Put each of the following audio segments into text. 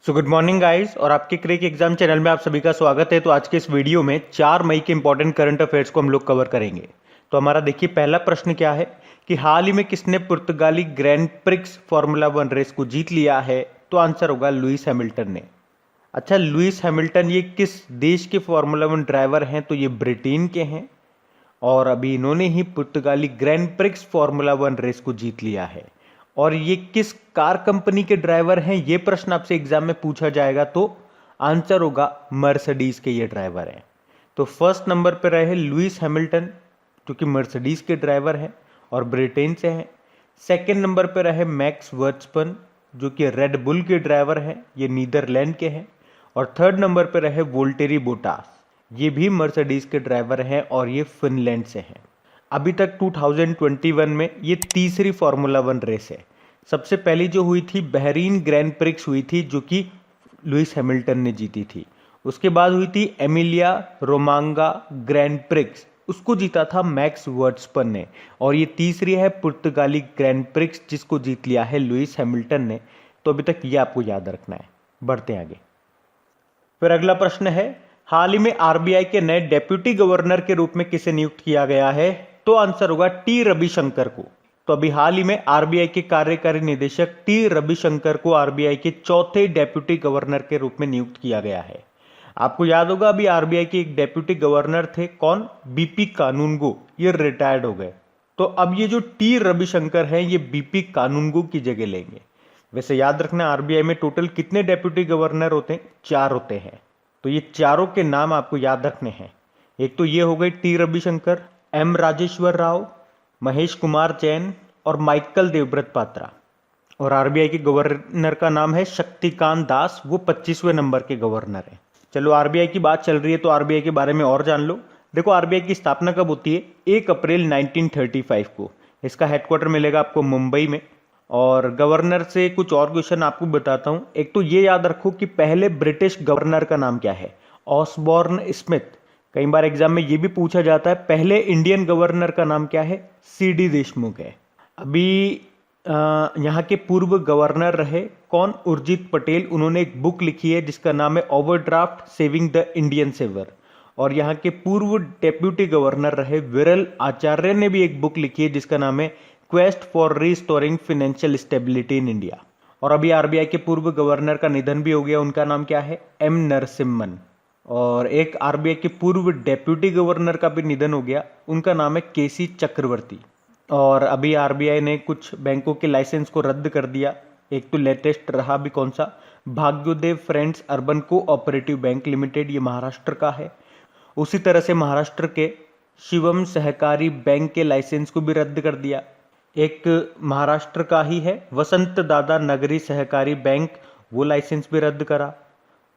So good morning guys और आपके क्रिक exam channel में आप सभी का स्वागत है। तो आज के इस वीडियो में 4 मई के इंपॉर्टेंट करंट अफेयर्स को हम लोग कवर करेंगे। तो हमारा देखिए पहला प्रश्न क्या है कि हाल ही में किसने पुर्तगाली ग्रैंड प्रिक्स फार्मूला 1 रेस को जीत लिया है। तो आंसर होगा लुइस हैमिल्टन ने। अच्छा, लुइस हैमिल्टन ये किस देश के फार्मूला 1 ड्राइवर हैं? तो ये ब्रिटेन के हैं और अभी इन्होंने ही पुर्तगाली ग्रैंड प्रिक्स फार्मूला 1 रेस को जीत लिया है। और ये किस कार कंपनी के ड्राइवर हैं, ये प्रश्न आपसे एग्जाम में पूछा जाएगा तो आंसर होगा मर्सिडीज के ये ड्राइवर हैं। तो फर्स्ट नंबर पर रहे लुइस हैमिल्टन जो कि मर्सिडीज के ड्राइवर हैं और ब्रिटेन से हैं। सेकंड नंबर पर रहे मैक्स वर्स्टैपेन जो कि रेड बुल के ड्राइवर हैं, ये नीदरलैंड के हैं। और थर्ड नंबर पर रहे वोल्टेरी बोटास, ये भी मर्सिडीज के ड्राइवर हैं और ये फिनलैंड से हैं। अभी तक 2021 में ये तीसरी फार्मूला 1 रेस है। सबसे पहली जो हुई थी बहरीन ग्रैंड प्रिक्स हुई थी जो कि लुइस हैमिल्टन ने जीती थी। उसके बाद हुई थी एमिलिया रोमांगा ग्रैंड प्रिक्स, उसको जीता था मैक्स वर्स्टैपेन ने। और ये तीसरी है पुर्तगाली ग्रैंड प्रिक्स जिसको जीत लिया है लुइस हैमिल्टन ने। तो अभी तक ये आपको याद रखना है। बढ़ते हैं आगे। फिर अगला प्रश्न है, हाल ही में आरबीआई के नए डेप्यूटी गवर्नर के रूप में किसे नियुक्त किया गया है? तो आंसर होगा टी रविशंकर को। तो अभी हाल ही में आरबीआई के कार्यकारी निदेशक टी रविशंकर को आरबीआई के चौथे डेप्यूटी गवर्नर के रूप में नियुक्त किया गया है। आपको याद होगा अभी आरबीआई के एक डेप्यूटी गवर्नर थे, कौन? बीपी कानूनगो, ये रिटायर्ड हो गए। तो अब ये जो टी रविशंकर हैं ये बीपी कानूनगो की जगह लेंगे। वैसे याद रखना आरबीआई में टोटल कितने डेप्यूटी गवर्नर होते हैं? 4 होते हैं। तो ये चारों के नाम आपको याद रखने हैं। एक तो ये हो गए टी रविशंकर, एम राजेश्वर राव, महेश कुमार जैन और माइकल देवव्रत पात्रा। और आरबीआई के गवर्नर का नाम है शक्तिकांत दास, वो 25वें नंबर के गवर्नर हैं। चलो आरबीआई की बात चल रही है तो आरबीआई के बारे में और जान लो। देखो आरबीआई की स्थापना कब होती है? 1 अप्रैल 1935 को। इसका हेडक्वार्टर मिलेगा आपको मुंबई में। और गवर्नर से कुछ और क्वेश्चन आपको बताता हूं। एक तो ये याद रखो कि पहले ब्रिटिश गवर्नर का नाम क्या है? Osborne Smith. कई बार एग्जाम में ये भी पूछा जाता है पहले इंडियन गवर्नर का नाम क्या है? सीडी देशमुख है। अभी यहाँ के पूर्व गवर्नर रहे कौन? उर्जित पटेल। उन्होंने एक बुक लिखी है जिसका नाम है overdraft saving the Indian saver. और यहाँ के पूर्व डेप्यूटी गवर्नर रहे विरल आचार्य ने भी एक बुक लिखी है जिसका नाम है quest for restoring financial stability in India. और अभी आरबीआई के पूर्व गवर्नर का निधन भी हो गया, उनका नाम क्या है? एम नरसिम्हन। और एक आरबीआई के पूर्व डेप्यूटी गवर्नर का भी निधन हो गया, उनका नाम है केसी चक्रवर्ती। और अभी आरबीआई ने कुछ बैंकों के लाइसेंस को रद्द कर दिया। एक तो लेटेस्ट रहा भी कौन सा? Bhagyoday friends urban cooperative bank limited, ये महाराष्ट्र का है। उसी तरह से महाराष्ट्र के शिवम सहकारी बैंक के लाइसेंस को भी रद्द कर दिया। एक महाराष्ट्र का ही है वसंत दादा नगरी सहकारी बैंक, वो लाइसेंस भी रद्द करा।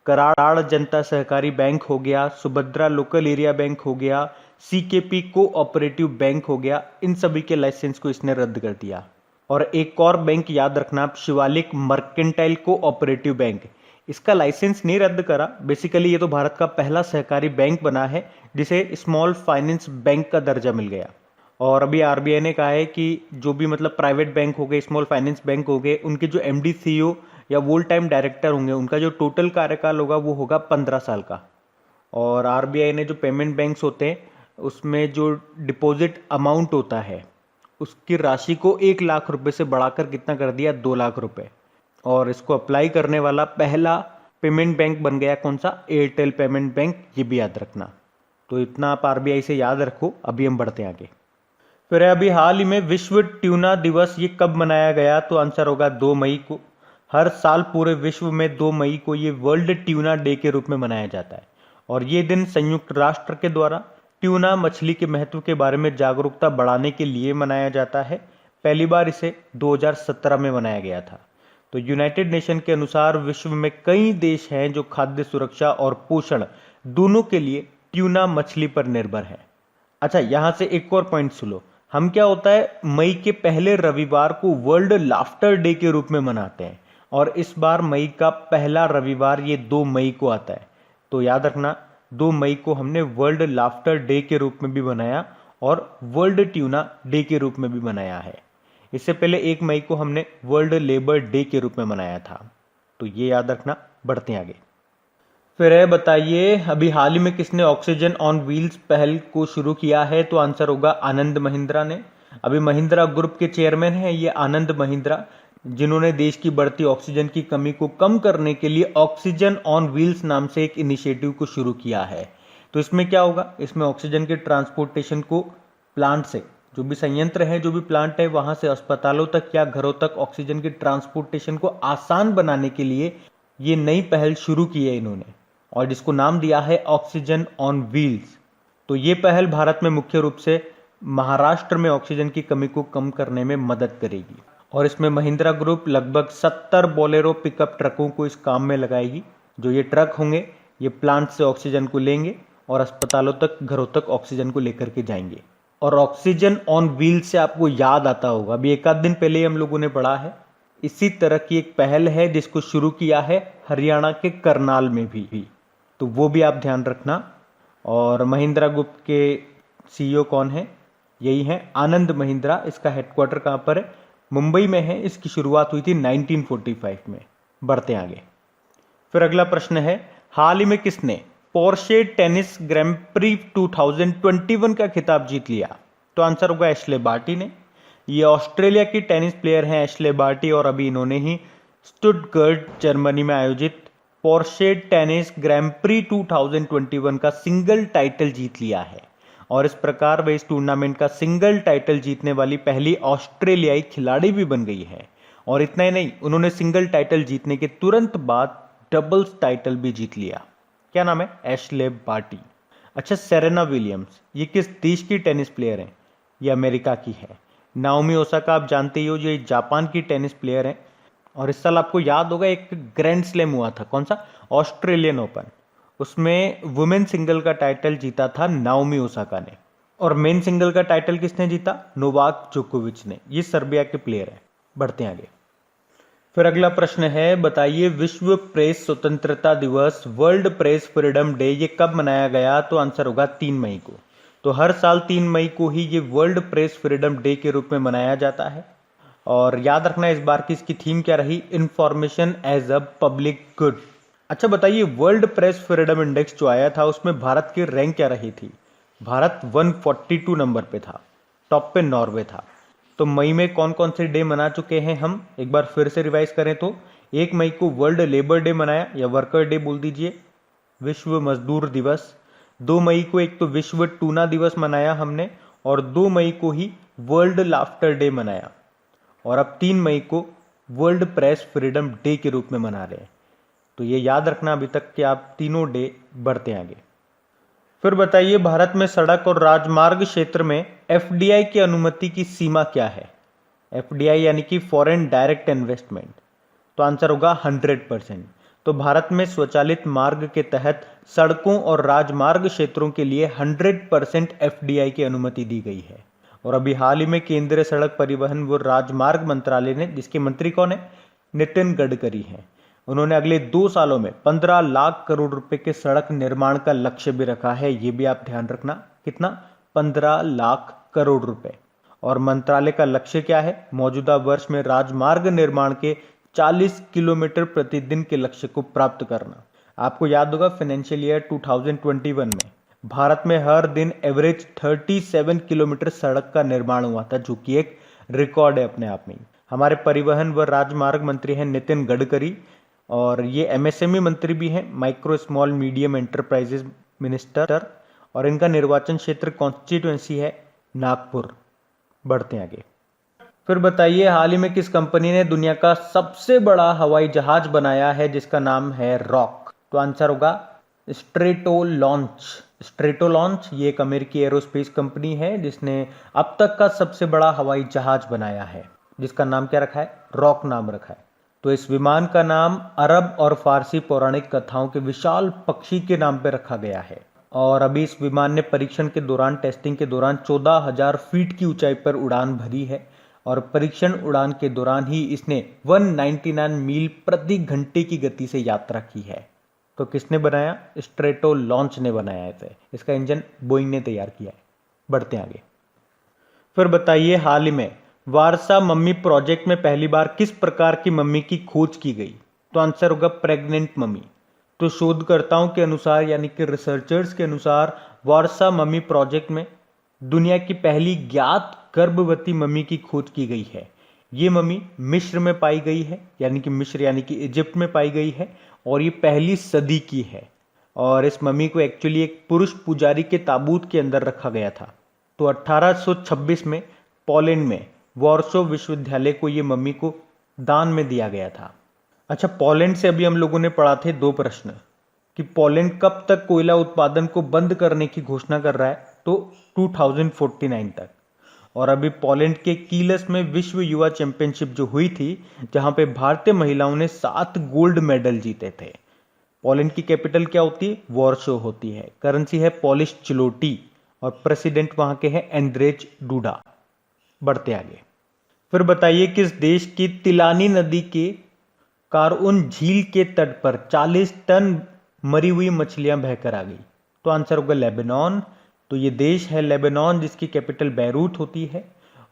कराड़ जनता सहकारी बैंक हो गया, सुभद्रा लोकल एरिया बैंक हो गया, सीकेपी कोऑपरेटिव बैंक हो गया, इन सभी के लाइसेंस को इसने रद्द कर दिया। और एक और बैंक याद रखना, शिवालिक मर्केंटाइल कोऑपरेटिव बैंक, इसका लाइसेंस नहीं रद्द करा। बेसिकली ये तो भारत का पहला सहकारी बैंक बना है जिसे स्मॉल फाइनेंस बैंक का दर्जा मिल गया। और अभी आरबीआई ने कहा है कि जो भी मतलब प्राइवेट बैंक हो गए, स्मॉल फाइनेंस बैंक हो गए, उनके जो एमडी सीईओ या वोल टाइम डायरेक्टर होंगे उनका जो टोटल कार्यकाल होगा वो होगा 15 साल का। और आरबीआई ने जो पेमेंट बैंक्स होते हैं उसमें जो डिपॉजिट अमाउंट होता है उसकी राशि को 1 लाख रुपए से बढ़ाकर कितना कर दिया? 2 लाख रुपए। और इसको अप्लाई करने वाला पहला पेमेंट बैंक बन गया कौन सा? एयरटेल पेमेंट बैंक, ये भी याद रखना। तो इतना आप आरबीआई से याद रखो। अभी हम बढ़ते हैं आगे। फिर अभी हाल ही में विश्व ट्यूना दिवस ये कब मनाया गया? तो आंसर होगा 2 मई को। हर साल पूरे विश्व में 2 मई को ये वर्ल्ड ट्यूना डे के रूप में मनाया जाता है। और ये दिन संयुक्त राष्ट्र के द्वारा ट्यूना मछली के महत्व के बारे में जागरूकता बढ़ाने के लिए मनाया जाता है। पहली बार इसे 2017 में मनाया गया था। तो यूनाइटेड नेशन के अनुसार विश्व में कई देश हैं जो खाद्य सुरक्षा और पोषण दोनों के लिए ट्यूना मछली पर निर्भर है। अच्छा, यहां से एक और पॉइंट सुनो। हम क्या होता है मई के पहले रविवार को वर्ल्ड लाफ्टर डे के रूप में मनाते हैं। और इस बार मई का पहला रविवार ये 2 मई को आता है। तो याद रखना 2 मई को हमने वर्ल्ड लाफ्टर डे के रूप में भी मनाया और वर्ल्ड ट्यूना डे के रूप में भी मनाया है। इससे पहले 1 मई को हमने वर्ल्ड लेबर डे के रूप में मनाया था। तो ये याद रखना बढ़ते हैं आगे। फिर है बताइए अभी हाल ही में किसने ऑक्सीजन ऑन व्हील्स पहल को शुरू किया है? तो आंसर होगा आनंद महिंद्रा ने। अभी महिंद्रा ग्रुप के चेयरमैन हैं ये आनंद महिंद्रा, जिन्होंने देश की बढ़ती ऑक्सीजन की कमी को कम करने के लिए ऑक्सीजन ऑन व्हील्स नाम से एक इनिशिएटिव को शुरू किया है। तो इसमें क्या होगा, इसमें ऑक्सीजन के ट्रांसपोर्टेशन को प्लांट से, जो भी संयंत्र है, जो भी प्लांट है, वहां से अस्पतालों तक या घरों तक ऑक्सीजन के ट्रांसपोर्टेशन को आसान बनाने के लिए ये नई पहल शुरू की है इन्होंने, और जिसको नाम दिया है ऑक्सीजन ऑन व्हील्स। तो ये पहल भारत में मुख्य रूप से महाराष्ट्र में ऑक्सीजन की कमी को कम करने में मदद करेगी, और इसमें महिंद्रा ग्रुप लगभग 70 बोलेरो पिकअप ट्रकों को इस काम में लगाएगी। जो ये ट्रक होंगे ये प्लांट से ऑक्सीजन को लेंगे और अस्पतालों तक, घरों तक ऑक्सीजन को लेकर के जाएंगे। और ऑक्सीजन ऑन व्हील से आपको याद आता होगा, अभी एक आध दिन पहले हम लोगों ने पढ़ा है, इसी तरह की एक पहल है जिसको शुरू किया है हरियाणा के करनाल में भी, तो वो भी आप ध्यान रखना। और महिंद्रा ग्रुप के सीईओ कौन है? यही है आनंद महिंद्रा। इसका हेडक्वार्टर कहाँ पर है? मुंबई में है। इसकी शुरुआत हुई थी 1945 में। बढ़ते आगे। फिर अगला प्रश्न है, हाल ही में किसने पोर्शे टेनिस ग्रैंड प्री 2021 का खिताब जीत लिया? तो आंसर होगा एशले बार्टी ने। ये ऑस्ट्रेलिया की टेनिस प्लेयर हैं एशले बार्टी, और अभी इन्होंने ही स्टुटगर्ट जर्मनी में आयोजित पोर्शे टेनिस ग्रैंड प्री 2021 का सिंगल टाइटल जीत लिया है, और इस प्रकार वे इस टूर्नामेंट का सिंगल टाइटल जीतने वाली पहली ऑस्ट्रेलियाई खिलाड़ी भी बन गई है। और इतना ही नहीं, उन्होंने सिंगल टाइटल जीतने के तुरंत बाद डबल्स टाइटल भी जीत लिया। क्या नाम है? Ashleigh Barty. अच्छा, सेरेना विलियम्स ये किस देश की टेनिस प्लेयर हैं? ये अमेरिका की है। नाओमी ओसाका आप जानते ही हो, जो जापान की टेनिस प्लेयर हैं, और इस साल आपको याद होगा एक ग्रैंड स्लैम हुआ था, कौन सा? Australian open. उसमें वुमेन सिंगल का टाइटल जीता था नाओमी ओसाका ने, और मेन सिंगल का टाइटल किसने जीता? नोवाक जोकोविच ने। ये सर्बिया के प्लेयर हैं। बढ़ते हैं आगे। फिर अगला प्रश्न है, बताइए विश्व प्रेस स्वतंत्रता दिवस, वर्ल्ड प्रेस फ्रीडम डे, ये कब मनाया गया? तो आंसर होगा 3 मई को। तो हर साल 3 मई को ही ये वर्ल्ड प्रेस फ्रीडम डे के रूप में मनाया जाता है। और याद रखना इस बार की इसकी थीम क्या रही? Information as a public good. अच्छा बताइए, वर्ल्ड प्रेस फ्रीडम इंडेक्स जो आया था उसमें भारत की रैंक क्या रही थी? भारत 142 नंबर पे था, टॉप पे नॉर्वे था। तो मई में कौन कौन से डे मना चुके हैं हम, एक बार फिर से रिवाइज करें तो 1 मई को वर्ल्ड लेबर डे मनाया, या वर्कर डे बोल दीजिए, विश्व मजदूर दिवस। 2 मई को एक तो विश्व टूना दिवस मनाया हमने, और 2 मई को ही वर्ल्ड लाफ्टर डे मनाया, और अब 3 मई को वर्ल्ड प्रेस फ्रीडम डे के रूप में मना रहे हैं। तो ये याद रखना अभी तक कि आप तीनों डे। बढ़ते हैं आगे। फिर बताइए भारत में सड़क और राजमार्ग क्षेत्र में एफडीआई की अनुमति की सीमा क्या है? एफडीआई यानी कि फॉरेन डायरेक्ट इन्वेस्टमेंट। तो आंसर होगा 100%। तो भारत में स्वचालित मार्ग के तहत सड़कों और राजमार्ग क्षेत्रों के लिए 100% एफडीआई की अनुमति दी गई है। और अभी हाल ही में केंद्रीय सड़क परिवहन व राजमार्ग मंत्रालय ने, जिसके मंत्री कौन है? नितिन गडकरी हैं, उन्होंने अगले 2 सालों में 15 लाख करोड़ रुपए के सड़क निर्माण का लक्ष्य भी रखा है। ये भी आप ध्यान रखना, कितना? 15 लाख करोड़ रुपए। और मंत्रालय का लक्ष्य क्या है? मौजूदा वर्ष में राजमार्ग निर्माण के 40 किलोमीटर प्रतिदिन के लक्ष्य को प्राप्त करना। आपको याद होगा फाइनेंशियल ईयर 2021 में भारत में हर दिन एवरेज 37 किलोमीटर सड़क का निर्माण हुआ था, जो कि एक रिकॉर्ड है अपने आप में। हमारे परिवहन व राजमार्ग मंत्री हैं नितिन गडकरी, और ये एमएसएमई मंत्री भी हैं, micro small medium enterprises minister, और इनका निर्वाचन क्षेत्र कॉन्स्टिट्यूएंसी है नागपुर। बढ़ते हैं आगे। फिर बताइए हाल ही में किस कंपनी ने दुनिया का सबसे बड़ा हवाई जहाज बनाया है जिसका नाम है रॉक? तो आंसर होगा स्ट्रेटो लॉन्च। स्ट्रेटो लॉन्च ये एक अमेरिकी एरोस्पेस कंपनी है जिसने अब तक का सबसे बड़ा हवाई जहाज बनाया है, जिसका नाम क्या रखा है? रॉक नाम रखा है। तो इस विमान का नाम अरब और फारसी पौराणिक कथाओं के विशाल पक्षी के नाम पर रखा गया है। और अभी इस विमान ने परीक्षण के दौरान, टेस्टिंग के दौरान 14,000 फीट की ऊंचाई पर उड़ान भरी है, और परीक्षण उड़ान के दौरान ही इसने 199 मील प्रति घंटे की गति से यात्रा की है। तो किसने बनाया? स्ट्रेटो लॉन्च ने बनाया इसे। इसका इंजन बोइंग ने तैयार किया है। बढ़ते आगे। फिर बताइए हाल ही में वारसा मम्मी प्रोजेक्ट में पहली बार किस प्रकार की मम्मी की खोज की गई? तो आंसर होगा प्रेग्नेंट मम्मी। तो शोधकर्ताओं के अनुसार यानी कि रिसर्चर्स के अनुसार वारसा मम्मी प्रोजेक्ट में दुनिया की पहली ज्ञात गर्भवती मम्मी की खोज की गई है। ये मम्मी मिस्र में पाई गई है, यानी कि मिस्र यानी कि इजिप्ट में पाई गई है, और ये पहली सदी की है। और इस मम्मी को एक्चुअली एक पुरुष पुजारी के ताबूत के अंदर रखा गया था। तो 1826 में पोलैंड में वॉर्सो विश्वविद्यालय को ये मम्मी को दान में दिया गया था। अच्छा, पोलैंड से अभी हम लोगों ने पढ़ा थे 2 प्रश्न कि पोलैंड कब तक कोयला उत्पादन को बंद करने की घोषणा कर रहा है, तो 2049 तक। और अभी पोलैंड के कीलस में विश्व युवा चैंपियनशिप जो हुई थी, जहां पे भारतीय महिलाओं ने 7 गोल्ड मेडल जीते थे। पोलैंड की कैपिटल क्या होती है? वॉर्सो होती है। करेंसी है पॉलिश चिलोटी और प्रेसिडेंट वहां के हैं एंड्रेज डूडा। बढ़ते आगे। फिर बताइए किस देश की तिलानी नदी के कारउन झील के तट पर 40 टन मरी हुई मछलियां बहकर आ गई? तो आंसर होगा लेबनान। तो ये देश है लेबनान, जिसकी कैपिटल बैरूत होती है।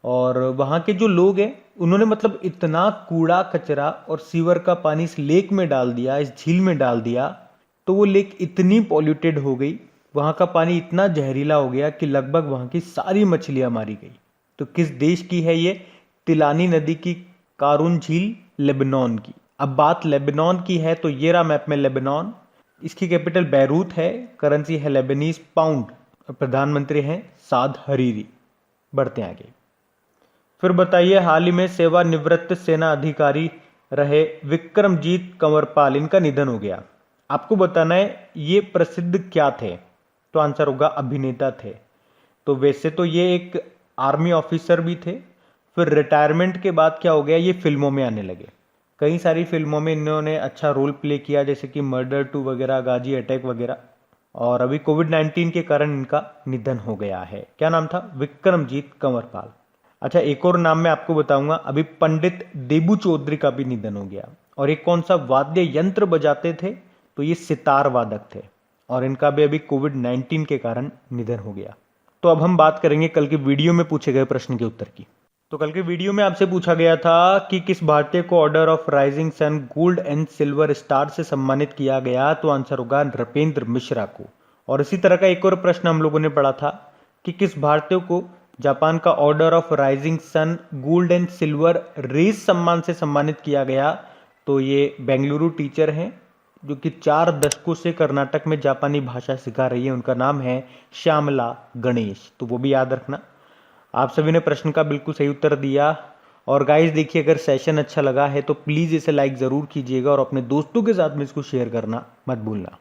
और वहाँ के जो लोग हैं उन्होंने मतलब इतना कूड़ा कचरा और सीवर का पानी इस लेक में डाल दिया, इस झील में डाल दिया, तो वो लेक इतनी पॉल्यूटेड हो गई, वहाँ का पानी इतना जहरीला हो गया कि लगभग वहाँ की सारी मछलियाँ मारी गई। तो किस देश की है ये? तिलानी नदी की कारउन झील, लेबनान की। अब बात लेबनान की है तो ये रहा मैप में लेबनान। इसकी कैपिटल बैरूत है, करेंसी है लेबनीज पाउंड, और प्रधानमंत्री हैं साद हरीरी। बढ़ते हैं आगे। फिर बताइए हाल ही में सेवानिवृत्त सेना अधिकारी रहे विक्रमजीत कंवरपाल, इनका निधन हो गया। आपको बताना है ये प्रसिद्ध क्या थे? तो आंसर होगा अभिनेता थे। तो वैसे तो ये एक आर्मी ऑफिसर भी थे, फिर रिटायरमेंट के बाद क्या हो गया, ये फिल्मों में आने लगे। कई सारी फिल्मों में इन्होंने अच्छा रोल प्ले किया, जैसे कि मर्डर 2 वगैरह, गाजी अटैक वगैरह। और अभी कोविड-19 के कारण इनका निधन हो गया है। क्या नाम था? विक्रमजीत कंवरपाल। अच्छा, एक और नाम मैं आपको बताऊंगा। अभी पंडित देबू चौधरी का भी निधन हो गया। और ये कौन सा वाद्य यंत्र बजाते थे? तो ये सितार वादक थे, और इनका भी अभी कोविड-19 के कारण निधन हो गया। तो अब हम बात करेंगे कल के वीडियो में पूछे गए प्रश्न के उत्तर की। तो कल के वीडियो में आपसे पूछा गया था कि किस भारतीय को Order of Rising Sun Gold and Silver Star से सम्मानित किया गया? तो आंसर होगा नृपेंद्र मिश्रा को। और इसी तरह का एक और प्रश्न हम लोगों ने पढ़ा था कि किस भारतीय को जापान का Order of Rising Sun Gold and Silver Rays सम्मान से सम्मानित किया गया? तो ये बेंगलुरु टीचर हैं जो कि 4 दशकों से कर्नाटक में जापानी भाषा सिखा रही है। उनका नाम है श्यामला गणेश। तो वो भी याद रखना। आप सभी ने प्रश्न का बिल्कुल सही उत्तर दिया। और गाइस देखिए, अगर सेशन अच्छा लगा है तो प्लीज़ इसे लाइक ज़रूर कीजिएगा और अपने दोस्तों के साथ में इसको शेयर करना मत भूलना।